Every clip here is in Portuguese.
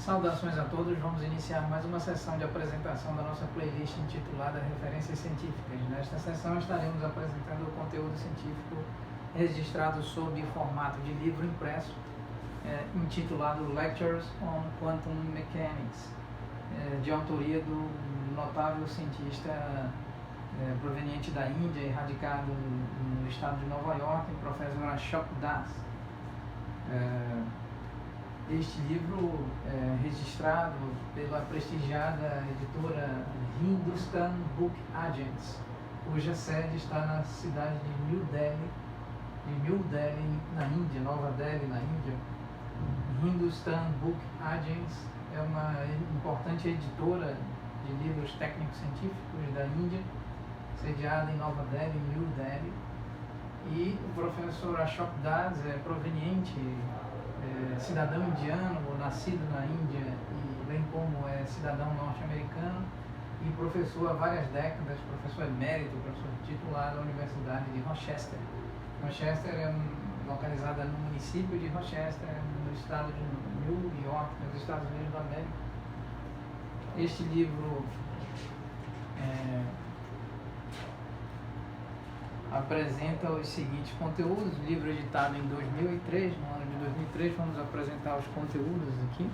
Saudações a todos, vamos iniciar mais uma sessão de apresentação da nossa playlist intitulada Referências Científicas. Nesta sessão estaremos apresentando o conteúdo científico registrado sob formato de livro impresso, intitulado Lectures on Quantum Mechanics, de autoria do notável cientista proveniente da Índia e radicado no estado de Nova York, o professor Ashok Das. Este livro é registrado pela prestigiada editora Hindustan Book Agents, cuja sede está na cidade de New Delhi, na Índia, Nova Delhi, na Índia. Hindustan Book Agents é uma importante editora de livros técnicos científicos da Índia, sediada em Nova Delhi, New Delhi. E o professor Ashok Das é proveniente, cidadão indiano, nascido na Índia, e bem como é cidadão norte-americano, e professor há várias décadas, professor emérito, professor titular da Universidade de Rochester. Rochester é localizada no município de Rochester, no estado de New York, nos Estados Unidos da América. Este livro apresenta os seguintes conteúdos. Livro editado em 2003, no ano de 2003, vamos apresentar os conteúdos aqui.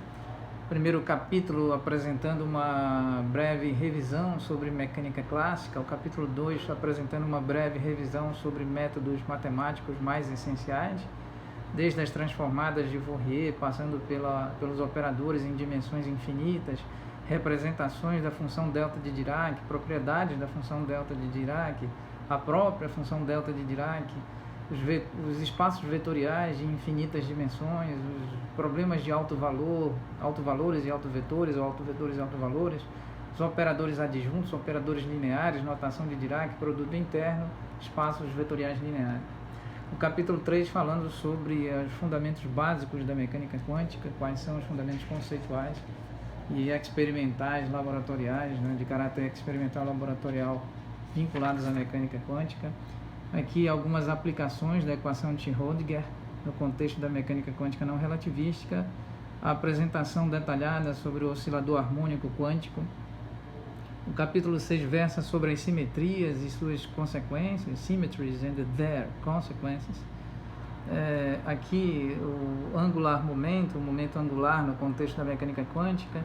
Primeiro capítulo apresentando uma breve revisão sobre mecânica clássica, o capítulo 2 apresentando uma breve revisão sobre métodos matemáticos mais essenciais, desde as transformadas de Fourier, passando pelos operadores em dimensões infinitas, representações da função delta de Dirac, propriedades da função delta de Dirac, a própria função delta de Dirac, os espaços vetoriais de infinitas dimensões, os problemas de alto valor, autovalores e autovetores, ou autovetores e autovalores, os operadores adjuntos, operadores lineares, notação de Dirac, produto interno, espaços vetoriais lineares. O capítulo 3 falando sobre os fundamentos básicos da mecânica quântica, quais são os fundamentos conceituais e experimentais, laboratoriais, de caráter experimental laboratorial, vinculados à mecânica quântica. Aqui algumas aplicações da equação de Schrödinger no contexto da mecânica quântica não relativística, a apresentação detalhada sobre o oscilador harmônico quântico. O capítulo 6 versa sobre as simetrias e suas consequências, symmetries and their consequences. Aqui o angular momento, o momento angular no contexto da mecânica quântica,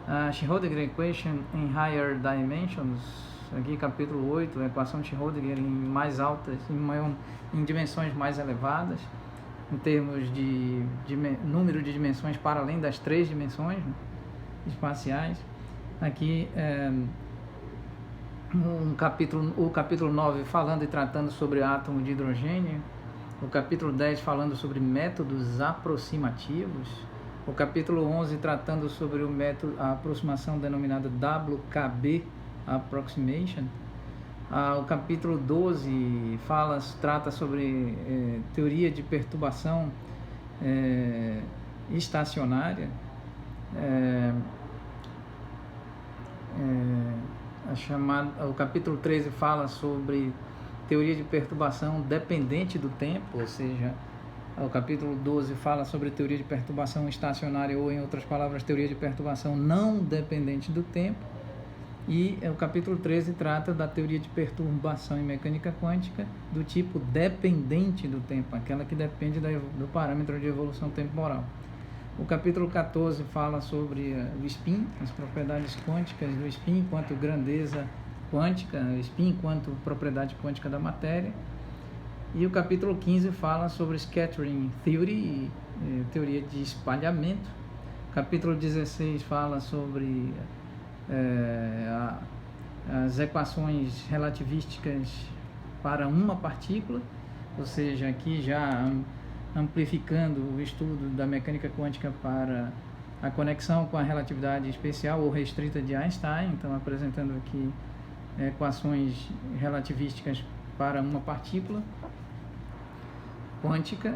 a Schrödinger equation in higher dimensions. Aqui capítulo 8, a equação de Schrödinger em mais altas, em dimensões mais elevadas, em termos de número de dimensões para além das 3 dimensões espaciais. Aqui o capítulo 9 falando e tratando sobre átomo de hidrogênio, o capítulo 10 falando sobre métodos aproximativos, o capítulo 11 tratando sobre a aproximação denominada WKB, Approximation. O capítulo 12 trata sobre teoria de perturbação estacionária. O capítulo 13 fala sobre teoria de perturbação dependente do tempo, ou seja, o capítulo 12 fala sobre teoria de perturbação estacionária, ou em outras palavras, teoria de perturbação não dependente do tempo. E o capítulo 13 trata da teoria de perturbação em mecânica quântica do tipo dependente do tempo, aquela que depende do parâmetro de evolução temporal. O capítulo 14 fala sobre o spin, as propriedades quânticas do spin enquanto grandeza quântica, o spin enquanto propriedade quântica da matéria. E o capítulo 15 fala sobre scattering theory, teoria de espalhamento. O capítulo 16 fala sobre as equações relativísticas para uma partícula, ou seja, aqui já amplificando o estudo da mecânica quântica para a conexão com a relatividade especial ou restrita de Einstein, então apresentando aqui equações relativísticas para uma partícula quântica,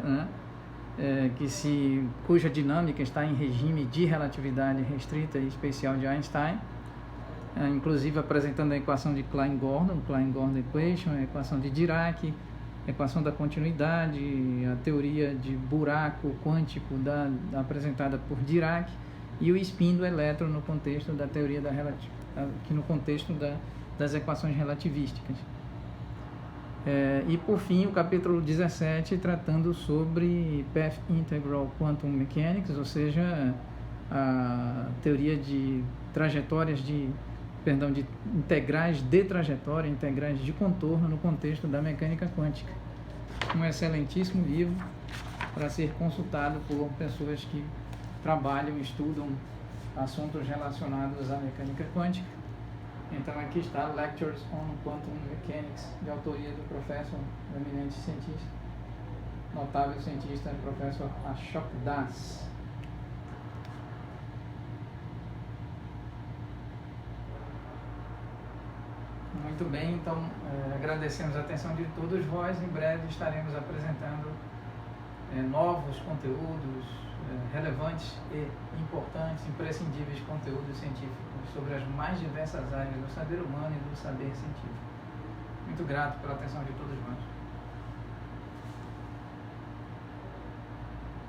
cuja dinâmica está em regime de relatividade restrita e especial de Einstein, inclusive apresentando a equação de Klein-Gordon Equation, a equação de Dirac, a equação da continuidade, a teoria de buraco quântico apresentada por Dirac, e o spin do elétron no contexto da teoria da aqui no contexto das equações relativísticas. E por fim o capítulo 17 tratando sobre Path Integral Quantum Mechanics, ou seja, a teoria de trajetórias de integrais de trajetória, integrais de contorno no contexto da mecânica quântica. Um excelentíssimo livro para ser consultado por pessoas que trabalham, estudam assuntos relacionados à mecânica quântica. Então aqui está Lectures on Quantum Mechanics, de autoria do professor, eminente cientista, notável cientista, professor Ashok Das. Muito bem, então agradecemos a atenção de todos vós. Em breve estaremos apresentando novos conteúdos relevantes e importantes, imprescindíveis conteúdos científicos sobre as mais diversas áreas do saber humano e do saber científico. Muito grato pela atenção de todos vós.